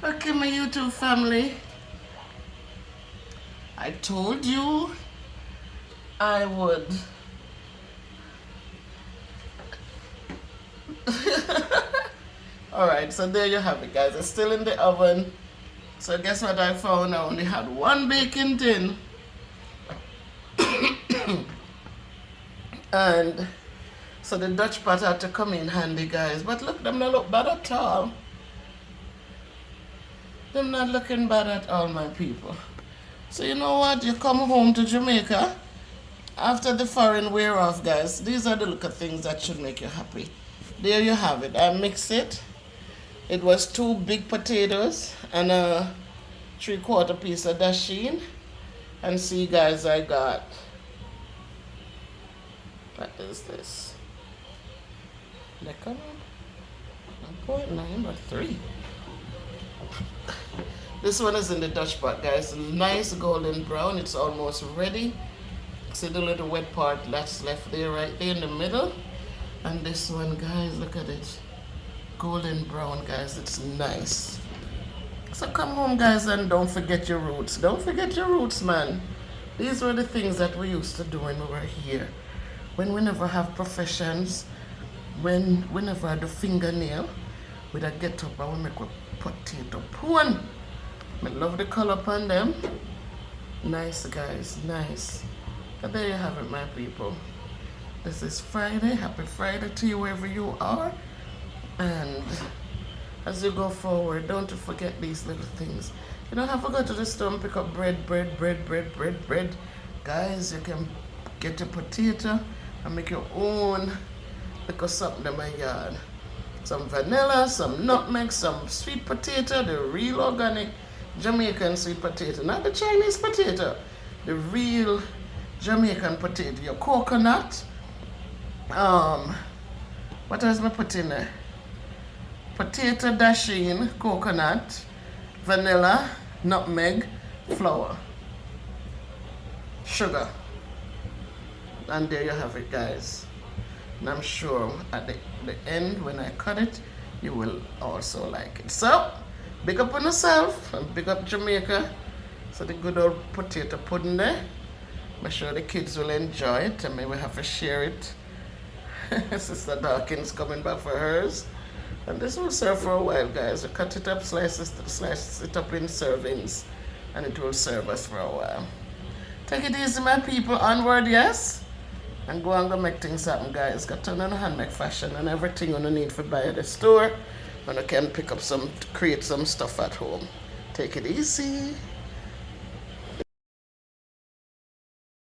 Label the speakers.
Speaker 1: Okay, my YouTube family. I told you I would. Alright, so there you have it, guys. It's still in the oven. So guess what I found? I only had one baking tin. And so the Dutch pot had to come in handy, guys. But look, them not look bad at all. Them not looking bad at all, my people. So you know what? You come home to Jamaica after the foreign wear off, guys. These are the little things that should make you happy. There you have it. I mix it. It was 2 big potatoes and a 3/4 piece of dasheen. And see, guys, I got, what is this? Like 1.9 or 3. This one is in the Dutch pot, guys. Nice golden brown. It's almost ready. See the little wet part that's left there, right there in the middle. And this one, guys, look at it. Golden brown, guys. It's nice. So come home, guys, and don't forget your roots. Don't forget your roots, man. These were the things that we used to do when we were here. When we never have professions, when we never had a fingernail, we'd get up and we make a potato pudding. I love the color upon them. Nice, guys, nice. And there you have it, my people. This is Friday. Happy Friday to you wherever you are. And as you go forward, don't forget these little things. You don't have to go to the store and pick up bread. Guys, you can get your potato and make your own little something in my yard. Some vanilla, some nutmeg, some sweet potato, the real organic Jamaican sweet potato, not the Chinese potato, the real Jamaican potato. Your coconut, what else am I putting there? Potato, dasheen, coconut, vanilla, nutmeg, flour, sugar. And there you have it, guys. And I'm sure at the end, when I cut it, you will also like it. So, big up on yourself and big up Jamaica. So the good old potato pudding there. I'm sure the kids will enjoy it and maybe have to share it. Sister Dawkins coming back for hers. And this will serve for a while, guys. We cut it up, slice it up in servings, and it will serve us for a while. Take it easy, my people. Onward, yes? And go and go make things happen, guys. Got to learn handmade fashion and everything you need for buy at the store. And you can pick up some, create some stuff at home. Take it easy.